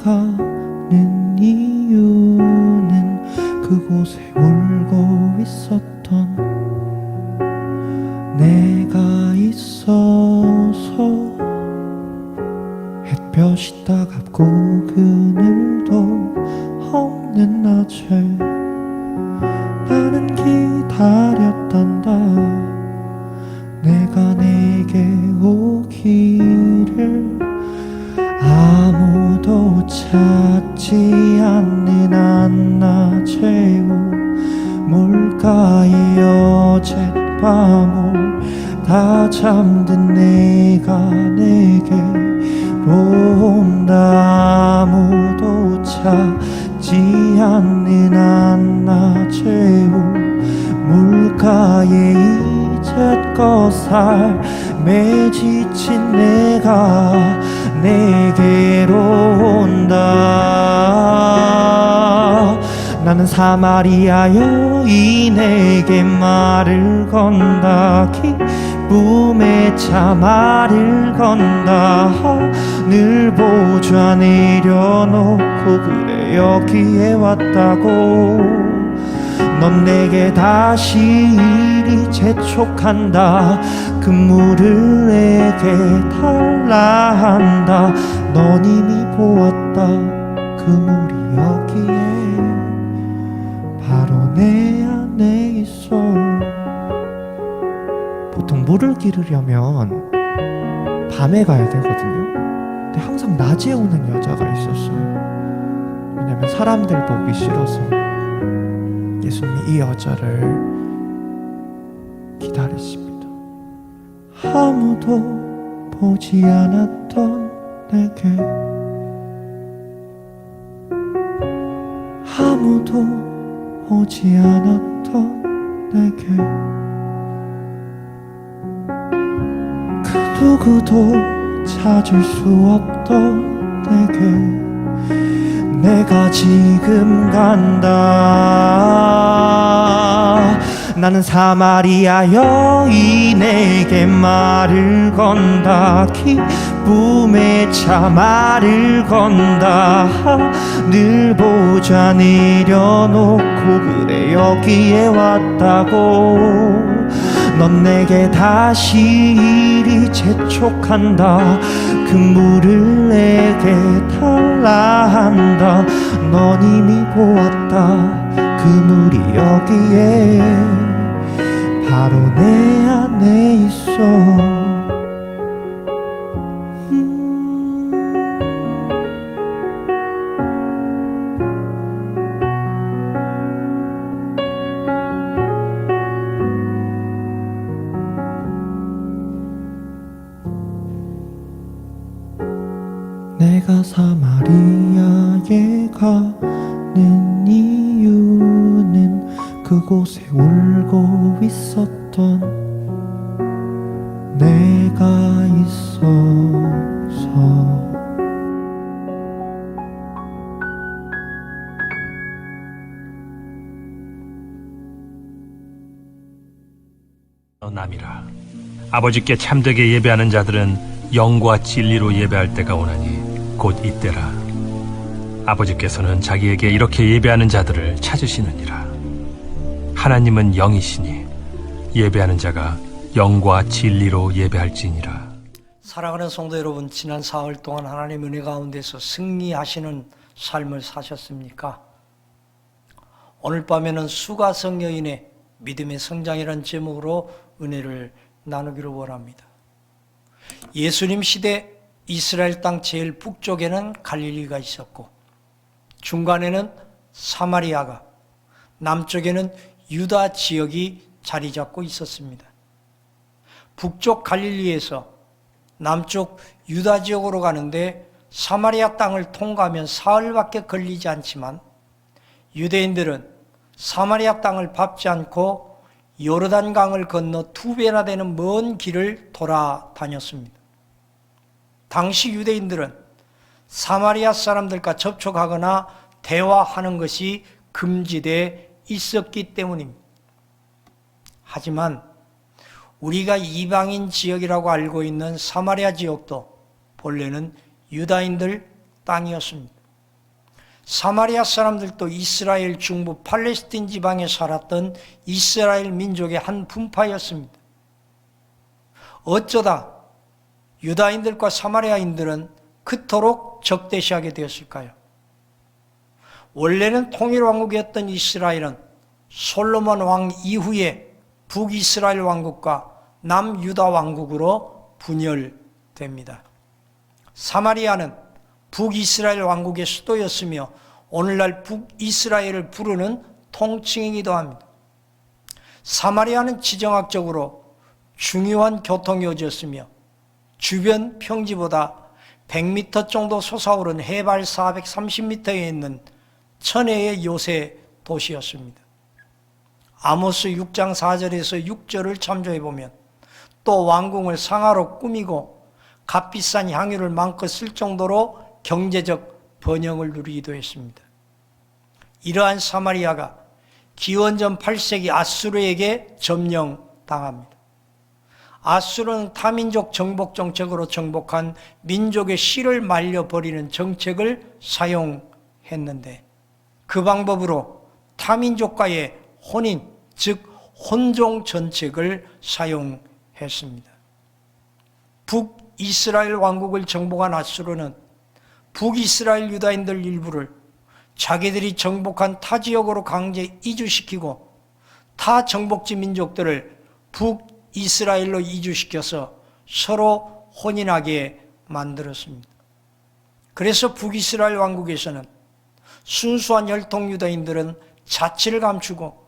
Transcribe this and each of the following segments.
가는 이유는 그곳에 울고 있었던 내가 있어서. 햇볕이 따갑고 그늘도 없는 낮에 나는 기다렸단다. 내가 내게 오기를. 아무도 찾지 않는 한낮의 물가에 어젯밤을 다 잠든 내가 내게로 온다. 아무도 찾지 않는 한낮의 물가에 이제껏 삶에 지친 내가 내게로 온다. 나는 사마리아 여인에게 말을 건다. 기쁨의 차 말을 건다. 하늘 보좌 내려놓고 그래 여기에 왔다고. 넌 내게 다시 이리 재촉한다. 그 물을 내게 달라 한다. 넌 이미 보았다. 그 물이 여기에 바로 내 안에 있어. 보통 물을 기르려면 밤에 가야 되거든요. 근데 항상 낮에 오는 여자가 있었어요. 왜냐면 사람들 보기 싫어서. 예수님이 이 여자를 기다리십니다. 아무도 보지 않았던 내게, 아무도 오지 않았던 내게, 그 누구도 찾을 수 없던 내게 내가 지금 간다. 나는 사마리아 여인에게 말을 건다. 기쁨의 차 말을 건다. 하늘 보좌 내려놓고 그래 여기에 왔다고. 넌 내게 다시 이리 재촉한다. 그 물을 내게 달라 한다. 넌 이미 보았다. 그 물이 여기에 바로 내 안에 있어. 내가 사마리아에 가는 이유는 그곳에 울고 있었던 내가 있어서. 남이라. 아버지께 참되게 예배하는 자들은 영과 진리로 예배할 때가 오나니 곧 이때라. 아버지께서는 자기에게 이렇게 예배하는 자들을 찾으시느니라. 하나님은 영이시니 예배하는 자가 영과 진리로 예배할지니라. 사랑하는 성도 여러분, 지난 사흘 동안 하나님 은혜 가운데서 승리하시는 삶을 사셨습니까? 오늘 밤에는 수가성 여인의 믿음의 성장이라는 제목으로 은혜를 나누기를 원합니다. 예수님 시대 이스라엘 땅 제일 북쪽에는 갈릴리가 있었고, 중간에는 사마리아가, 남쪽에는 유다 지역이 자리 잡고 있었습니다. 북쪽 갈릴리에서 남쪽 유다 지역으로 가는데 사마리아 땅을 통과하면 사흘밖에 걸리지 않지만, 유대인들은 사마리아 땅을 밟지 않고 요르단강을 건너 2배나 되는 먼 길을 돌아다녔습니다. 당시 유대인들은 사마리아 사람들과 접촉하거나 대화하는 것이 금지되어 있었기 때문입니다. 하지만 우리가 이방인 지역이라고 알고 있는 사마리아 지역도 본래는 유다인들 땅이었습니다. 사마리아 사람들도 이스라엘 중부 팔레스틴 지방에 살았던 이스라엘 민족의 한 분파였습니다. 어쩌다 유다인들과 사마리아인들은 그토록 적대시하게 되었을까요? 원래는 통일왕국이었던 이스라엘은 솔로몬 왕 이후에 북이스라엘 왕국과 남유다 왕국으로 분열됩니다. 사마리아는 북이스라엘 왕국의 수도였으며 오늘날 북이스라엘을 부르는 통칭이기도 합니다. 사마리아는 지정학적으로 중요한 교통요지였으며 주변 평지보다 100m 정도 솟아오른 해발 430m에 있는 천혜의 요새 도시였습니다. 아모스 6장 4절에서 6절을 참조해보면 또 왕궁을 상하로 꾸미고 값비싼 향유를 마음껏 쓸 정도로 경제적 번영을 누리기도 했습니다. 이러한 사마리아가 기원전 8세기 아수르에게 점령당합니다. 아수르는 타민족 정복 정책으로 정복한 민족의 씨를 말려버리는 정책을 사용했는데 그 방법으로 타민족과의 혼인, 즉 혼종 정책을 사용했습니다. 북이스라엘 왕국을 정복한 아수르는 북이스라엘 유다인들 일부를 자기들이 정복한 타 지역으로 강제 이주시키고 타 정복지 민족들을 북이스라엘로 이주시켜서 서로 혼인하게 만들었습니다. 그래서 북이스라엘 왕국에서는 순수한 혈통 유다인들은 자치를 감추고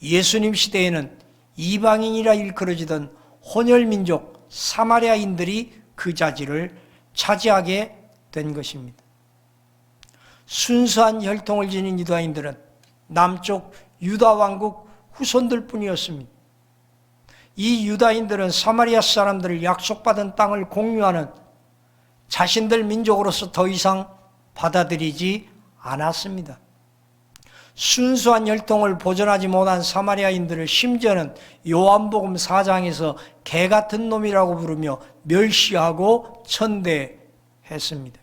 예수님 시대에는 이방인이라 일컬어지던 혼혈민족 사마리아인들이 그 자리를 차지하게 된 것입니다. 순수한 혈통을 지닌 유다인들은 남쪽 유다 왕국 후손들 뿐이었습니다. 이 유다인들은 사마리아 사람들을 약속받은 땅을 공유하는 자신들 민족으로서 더 이상 받아들이지 않았습니다. 순수한 혈통을 보존하지 못한 사마리아인들을 심지어는 요한복음 4장에서 개같은 놈이라고 부르며 멸시하고 천대했습니다.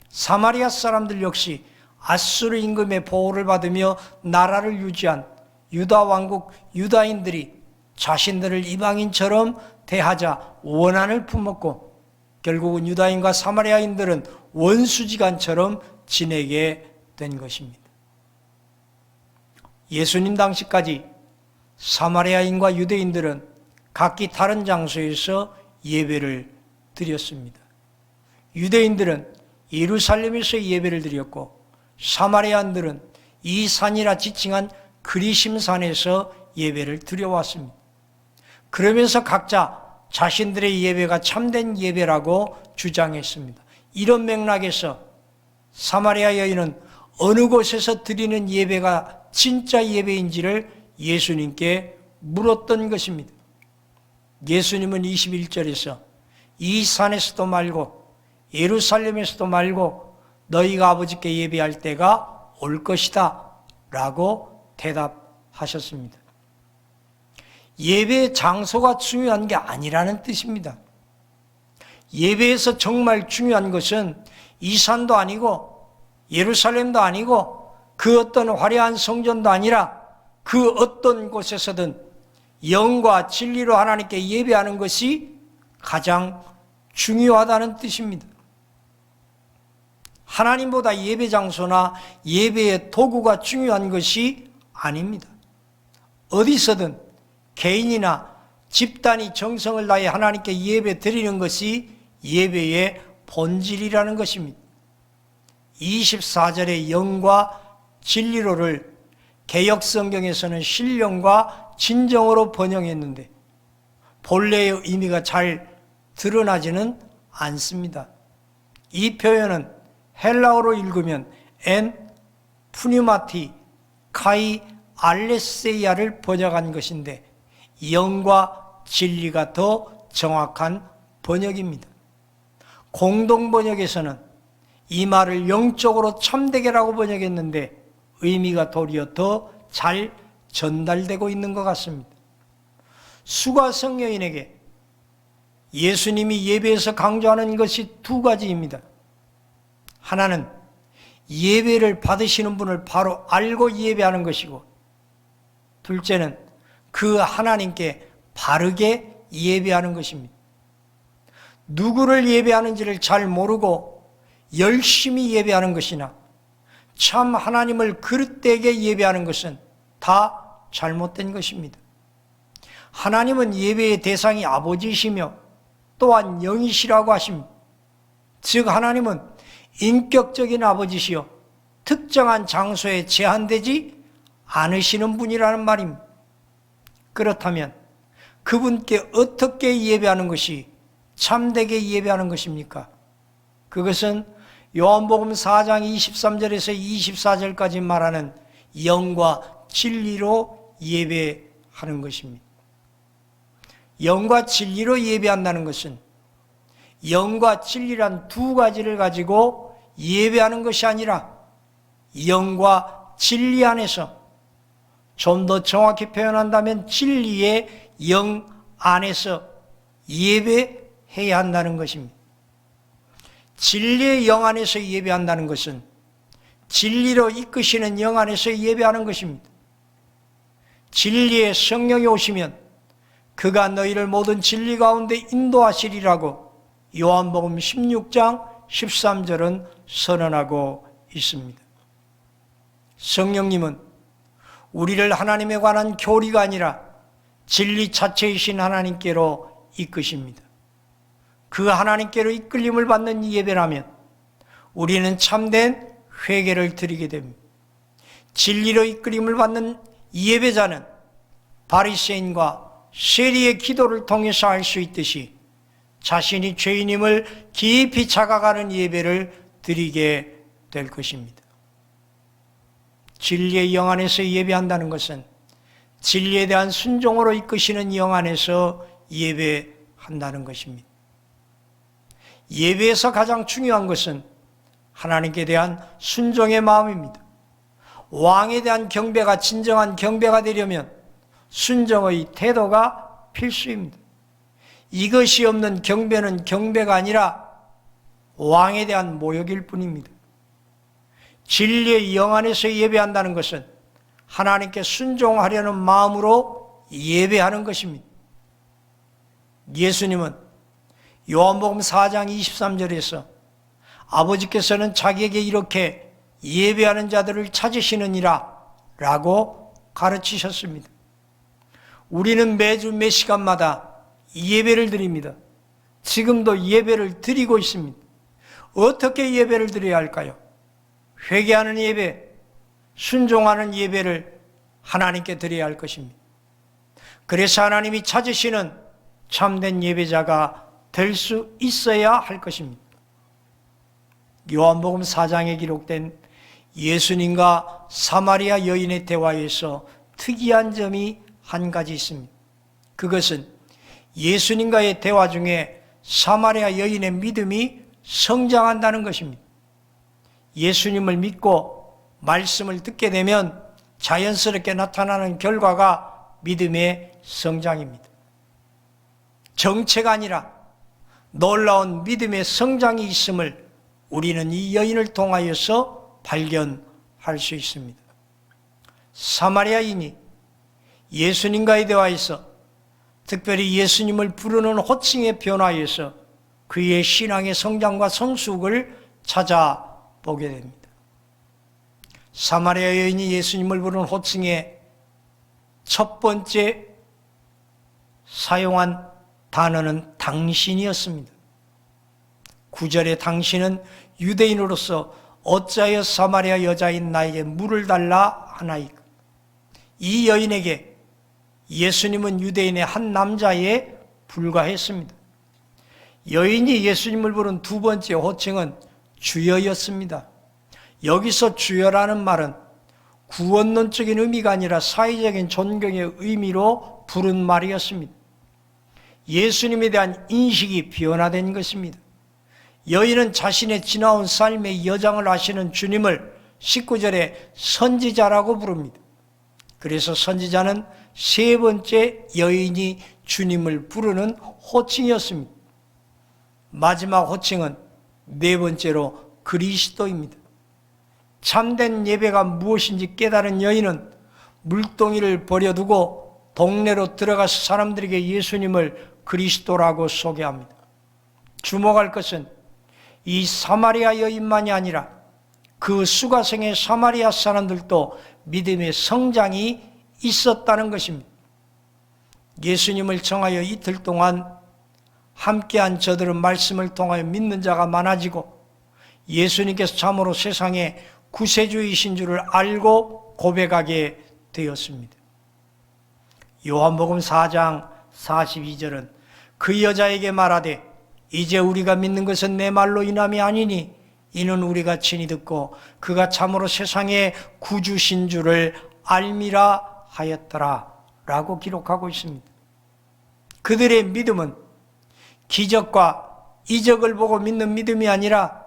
사마리아 사람들 역시 아수르 임금의 보호를 받으며 나라를 유지한 유다 왕국 유다인들이 자신들을 이방인처럼 대하자 원한을 품었고 결국은 유다인과 사마리아인들은 원수지간처럼 지내게 된 것입니다. 예수님 당시까지 사마리아인과 유대인들은 각기 다른 장소에서 예배를 드렸습니다. 유대인들은 예루살렘에서 예배를 드렸고 사마리아인들은 이 산이라 지칭한 그리심산에서 예배를 드려왔습니다. 그러면서 각자 자신들의 예배가 참된 예배라고 주장했습니다. 이런 맥락에서 사마리아 여인은 어느 곳에서 드리는 예배가 진짜 예배인지를 예수님께 물었던 것입니다. 예수님은 21절에서 이 산에서도 말고 예루살렘에서도 말고 너희가 아버지께 예배할 때가 올 것이다 라고 대답하셨습니다. 예배의 장소가 중요한 게 아니라는 뜻입니다. 예배에서 정말 중요한 것은 이 산도 아니고 예루살렘도 아니고 그 어떤 화려한 성전도 아니라 그 어떤 곳에서든 영과 진리로 하나님께 예배하는 것이 가장 중요하다는 뜻입니다. 하나님보다 예배 장소나 예배의 도구가 중요한 것이 아닙니다. 어디서든 개인이나 집단이 정성을 다해 하나님께 예배 드리는 것이 예배의 본질이라는 것입니다. 24절의 영과 진리로를 개역성경에서는 신령과 진정으로 번역했는데 본래의 의미가 잘 드러나지는 않습니다. 이 표현은 헬라어로 읽으면 엔 푸니마티 카이 알레세이아를 번역한 것인데 영과 진리가 더 정확한 번역입니다. 공동 번역에서는 이 말을 영적으로 참되게라고 번역했는데 의미가 도리어 더 잘 전달되고 있는 것 같습니다. 수가성 여인에게 예수님이 예배에서 강조하는 것이 두 가지입니다. 하나는 예배를 받으시는 분을 바로 알고 예배하는 것이고, 둘째는 그 하나님께 바르게 예배하는 것입니다. 누구를 예배하는지를 잘 모르고 열심히 예배하는 것이나 참 하나님을 그릇되게 예배하는 것은 다 잘못된 것입니다. 하나님은 예배의 대상이 아버지시며 또한 영이시라고 하십니다. 즉 하나님은 인격적인 아버지시요 특정한 장소에 제한되지 않으시는 분이라는 말입니다. 그렇다면 그분께 어떻게 예배하는 것이 참되게 예배하는 것입니까? 그것은 요한복음 4장 23절에서 24절까지 말하는 영과 진리로 예배하는 것입니다. 영과 진리로 예배한다는 것은 영과 진리란 두 가지를 가지고 예배하는 것이 아니라 영과 진리 안에서, 좀 더 정확히 표현한다면 진리의 영 안에서 예배해야 한다는 것입니다. 진리의 영 안에서 예배한다는 것은 진리로 이끄시는 영 안에서 예배하는 것입니다. 진리의 성령이 오시면 그가 너희를 모든 진리 가운데 인도하시리라고 요한복음 16장 13절은 선언하고 있습니다. 성령님은 우리를 하나님에 관한 교리가 아니라 진리 자체이신 하나님께로 이끄십니다. 그 하나님께로 이끌림을 받는 예배라면 우리는 참된 회개를 드리게 됩니다. 진리로 이끌림을 받는 예배자는 바리새인과 세리의 기도를 통해서 알 수 있듯이 자신이 죄인임을 깊이 자각하는 예배를 드리게 될 것입니다. 진리의 영 안에서 예배한다는 것은 진리에 대한 순종으로 이끄시는 영 안에서 예배한다는 것입니다. 예배에서 가장 중요한 것은 하나님께 대한 순종의 마음입니다. 왕에 대한 경배가 진정한 경배가 되려면 순종의 태도가 필수입니다. 이것이 없는 경배는 경배가 아니라 왕에 대한 모욕일 뿐입니다. 진리의 영 안에서 예배한다는 것은 하나님께 순종하려는 마음으로 예배하는 것입니다. 예수님은 요한복음 4장 23절에서 아버지께서는 자기에게 이렇게 예배하는 자들을 찾으시느니라 라고 가르치셨습니다. 우리는 매주 매 시간마다 예배를 드립니다. 지금도 예배를 드리고 있습니다. 어떻게 예배를 드려야 할까요? 회개하는 예배, 순종하는 예배를 하나님께 드려야 할 것입니다. 그래서 하나님이 찾으시는 참된 예배자가 될 수 있어야 할 것입니다. 요한복음 4장에 기록된 예수님과 사마리아 여인의 대화에서 특이한 점이 한 가지 있습니다. 그것은 예수님과의 대화 중에 사마리아 여인의 믿음이 성장한다는 것입니다. 예수님을 믿고 말씀을 듣게 되면 자연스럽게 나타나는 결과가 믿음의 성장입니다. 정체가 아니라 놀라운 믿음의 성장이 있음을 우리는 이 여인을 통하여서 발견할 수 있습니다. 사마리아인이 예수님과의 대화에서 특별히 예수님을 부르는 호칭에 변화해서 그의 신앙의 성장과 성숙을 찾아보게 됩니다. 사마리아 여인이 예수님을 부르는 호칭의 첫 번째 사용한 단어는 당신이었습니다. 9절에 당신은 유대인으로서 어찌하여 사마리아 여자인 나에게 물을 달라 하나이까. 이 여인에게 예수님은 유대인의 한 남자에 불과했습니다. 여인이 예수님을 부른 두 번째 호칭은 주여였습니다. 여기서 주여라는 말은 구원론적인 의미가 아니라 사회적인 존경의 의미로 부른 말이었습니다. 예수님에 대한 인식이 변화된 것입니다. 여인은 자신의 지나온 삶의 여정을 아시는 주님을 19절에 선지자라고 부릅니다. 그래서 선지자는 세 번째 여인이 주님을 부르는 호칭이었습니다. 마지막 호칭은 네 번째로 그리스도입니다. 참된 예배가 무엇인지 깨달은 여인은 물동이를 버려두고 동네로 들어가서 사람들에게 예수님을 그리스도라고 소개합니다. 주목할 것은 이 사마리아 여인만이 아니라 그 수가성의 사마리아 사람들도 믿음의 성장이 있었다는 것입니다. 예수님을 청하여 이틀 동안 함께한 저들은 말씀을 통하여 믿는 자가 많아지고 예수님께서 참으로 세상의 구세주이신 줄을 알고 고백하게 되었습니다. 요한복음 4장 42절은 그 여자에게 말하되 이제 우리가 믿는 것은 내 말로 인함이 아니니 이는 우리가 친히 듣고 그가 참으로 세상의 구주신 줄을 알미라 하였더라 라고 기록하고 있습니다. 그들의 믿음은 기적과 이적을 보고 믿는 믿음이 아니라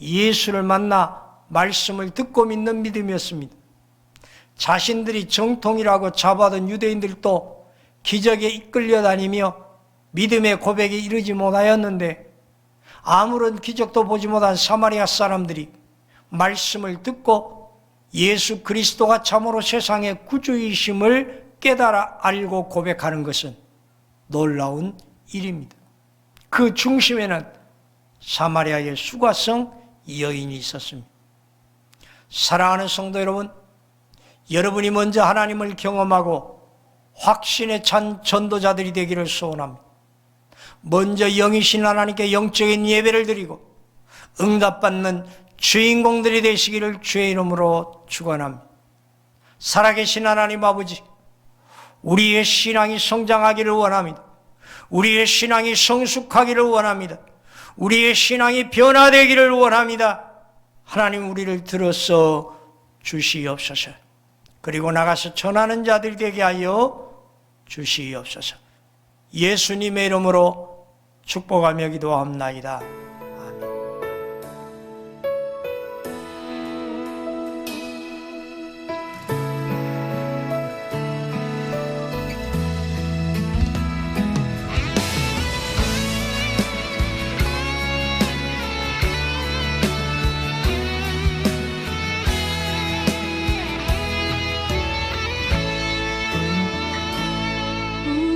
예수를 만나 말씀을 듣고 믿는 믿음이었습니다. 자신들이 정통이라고 잡아둔 유대인들도 기적에 이끌려 다니며 믿음의 고백에 이르지 못하였는데 아무런 기적도 보지 못한 사마리아 사람들이 말씀을 듣고 예수 그리스도가 참으로 세상의 구주이심을 깨달아 알고 고백하는 것은 놀라운 일입니다. 그 중심에는 사마리아의 수가성 여인이 있었습니다. 사랑하는 성도 여러분, 여러분이 먼저 하나님을 경험하고 확신에 찬 전도자들이 되기를 소원합니다. 먼저 영이신 하나님께 영적인 예배를 드리고 응답받는 주인공들이 되시기를 주의 이름으로 축원합니다. 살아계신 하나님 아버지, 우리의 신앙이 성장하기를 원합니다. 우리의 신앙이 성숙하기를 원합니다. 우리의 신앙이 변화되기를 원합니다. 하나님, 우리를 들어서 주시옵소서. 그리고 나가서 전하는 자들이 되게 하여 주시옵소서. 예수님의 이름으로 축복하며 기도합나이다.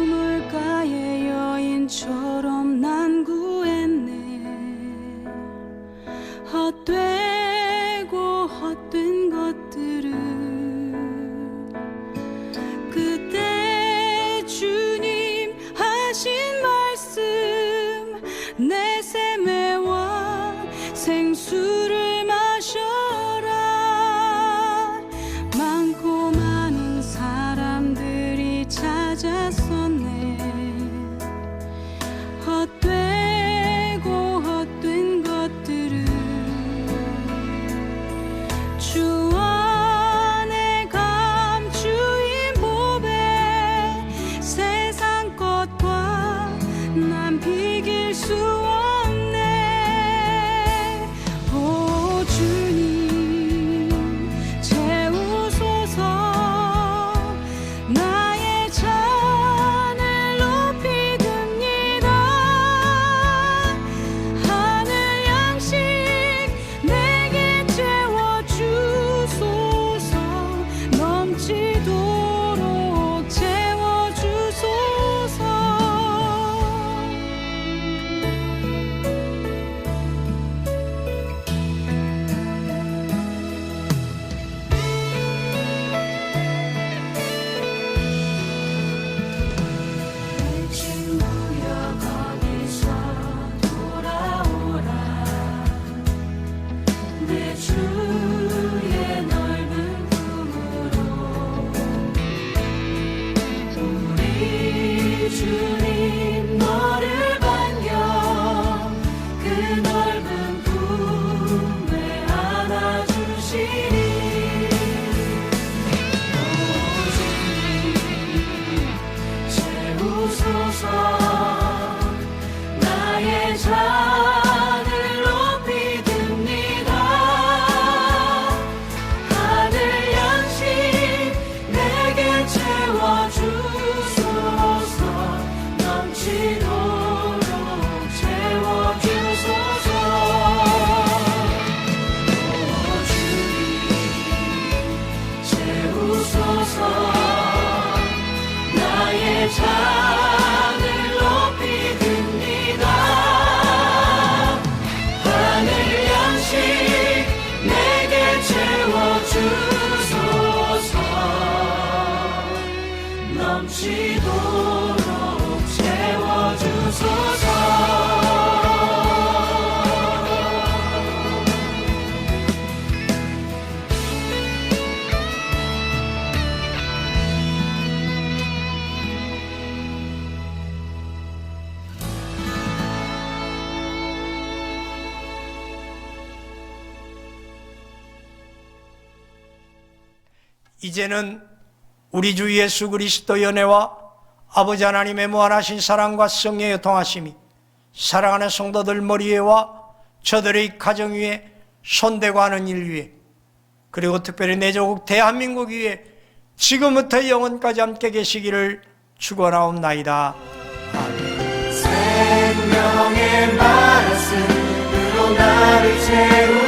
우물가의 여인처럼 난 구했네. 헛되고 헛된 것들을 그때 주님 하신 말씀, 내 샘의 왕 생수를 마셔라. 많고 많은 사람들이 찾았었네. 헛되고 헛된 것들을 주 안에 감추인 보배, 세상 것과 난 비길 수 없네. 오 주님 채우소서. 나의 잔을 높이 듭니다. 하늘 양식 내게 채워주소서. 넘치도록 채워주소서. 내 친구여 거기서 돌아오라. 내 주의 넓은 품으로 우리 주님 너를 반겨 그 넓은 품에 안아주시니. 채우소서. 나의 잔을 높이 듭니다. 하늘 양식 내게 채워주소서. 넘치도록 채워주소서. 오 주님 잔을 높이 듭니다. 하늘 양식 내게 채워주소서. 넘치도록 채워주소서. 이제는 우리 주 예수 그리스도 연애와 아버지 하나님의 무한하신 사랑과 성령의 통하심이 사랑하는 성도들 머리 위에와 저들의 가정 위에 손대고 하는 일 위에 그리고 특별히 내 조국 대한민국 위에 지금부터 영원까지 함께 계시기를 축원하옵나이다. 생명의 말씀으로 나를 채우